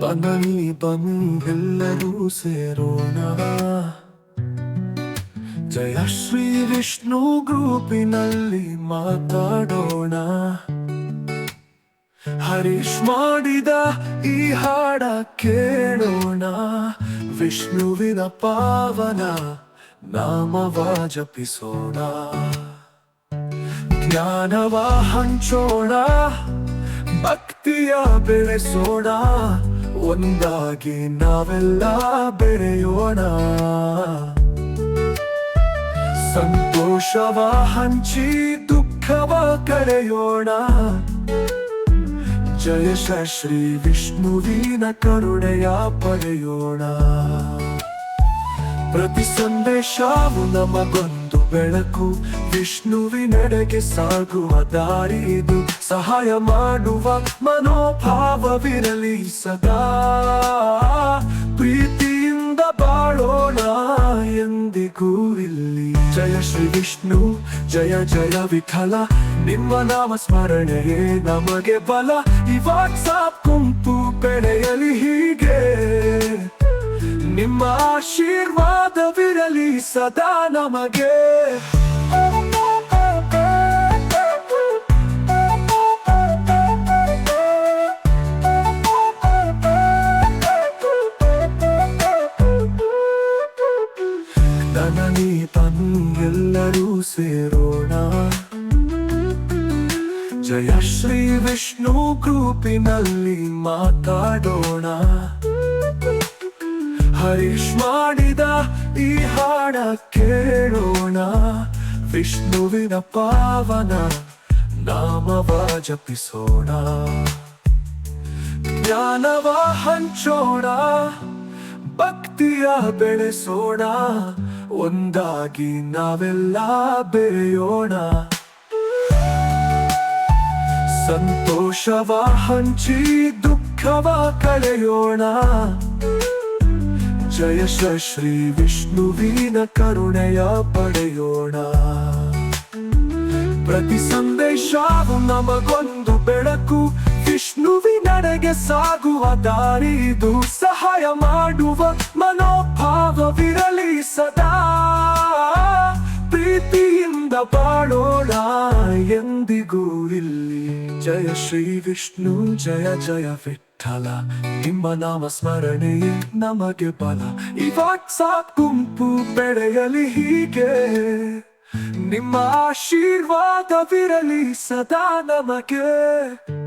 ಬನ್ನಿ ಬಂದೆಲ್ಲರೂ ಸೇರೋಣ. ಜಯ ಶ್ರೀ ವಿಷ್ಣು ಗ್ರೂಪಿನಲ್ಲಿ ಮಾತಾಡೋಣ. ಹರೀಶ್ ಮಾಡಿದ ಈ ಹಾಡ ಕೇಳೋಣ. ವಿಷ್ಣುವಿನ ಪಾವನ ನಾಮವ ಜಪಿಸೋಣ. ಜ್ಞಾನವ ಹಂಚೋಣ, ಭಕ್ತಿಯ ಬೆಳೆಸೋಣ. ಒಂದಾಗಿ ನಾವೆಲ್ಲ ಬೆಳೆಯೋಣ. ಸಂತೋಷವ ಹಂಚಿ ದುಃಖವ ಕಳೆಯೋಣ. ಜಯ ಶ್ರೀ ವಿಷ್ಣುವಿನ ಕರುಣೆಯ ಪಡೆಯೋಣ. ಪ್ರತಿ ಸಂದೇಶವು ನಮಗೊಂದು ಬೆಳಕು. ವಿಷ್ಣುವಿನೆಡೆಗೆ ಸಾಗುವ ದಾರಿ ಇದು. ಸಹಾಯ ಮಾಡುವ ಮನೋಭಾವವಿರಲಿ ಸದಾ. ಪ್ರೀತಿಯಿಂದ ಬಾಳೋಣ ಎಂದಿಗೂ ಇಲ್ಲಿ. ಜಯ ಶ್ರೀ ವಿಷ್ಣು, ಜಯ ಜಯ ವಿಠಲ. ನಿಮ್ಮ ನಾಮ ಸ್ಮರಣೆಯೇ ನಮಗೆ ಬಲ. ಈ ವಾಟ್ಸಾಪ್ ಗುಂಪು ಬೆಳೆಯಲಿ ಹೀಗೆ. ನಿಮ್ಮ ಆಶೀರ್ವಾದವಿರಲಿ ಸದಾ ನಮಗೆ. ಧನನಿ ಎಲ್ಲರೂ ಸೇರೋಣ. ಜಯ ಶ್ರೀ ವಿಷ್ಣು ಗ್ರೂಪಿನಲ್ಲಿ ಮಾತಾಡೋಣ. ಹರೀಶ್ ಮಾಡಿದ ಈ ಹಾಡ ಕೇಳೋಣ. ವಿಷ್ಣುವಿನ ಪಾವನ ನಾಮವ ಜಪಿಸೋಣ. ಜ್ಞಾನವ ಹಂಚೋಣ, ಭಕ್ತಿಯ ಬೆಳೆಸೋಣ. ಒಂದಾಗಿ ನಾವೆಲ್ಲ ಬೆಳೆಯೋಣ. ಸಂತೋಷವ ಹಂಚಿ ದುಃಖವ ಕಳೆಯೋಣ. ಜಯ ಶ್ರೀ ವಿಷ್ಣುವಿನ ಕರುಣೆಯ ಪಡೆಯೋಣ. ಪ್ರತಿ ಸಂದೇಶವು ನಮಗೊಂದು ಬೆಳಕು. ವಿಷ್ಣುವಿನೆಡೆಗೆ ಸಾಗುವ ದಾರಿ ಇದು. ಸಹಾಯ ಮಾಡುವ ಮನೋಭಾವವಿರಲಿ ಸದಾ. ಪ್ರೀತಿಯಿಂದ ಬಾಳೋಣ ಎಂದಿಗೂ ಇಲ್ಲಿ. ಜಯ ಶ್ರೀ ವಿಷ್ಣು, ಜಯ ಜಯ ವಿಠಲ. ನಿಮ್ಮ ನಾಮ ಸ್ಮರಣೆಯೇ ನಮಗೆ ಬಲ. ಈ ವಾಟ್ಸಾಪ್ ಗುಂಪು ಬೆಳೆಯಲಿ ಹೀಗೆ. ನಿಮ್ಮ ಆಶೀರ್ವಾದವಿರಲಿ ಸದಾ ನಮಗೆ.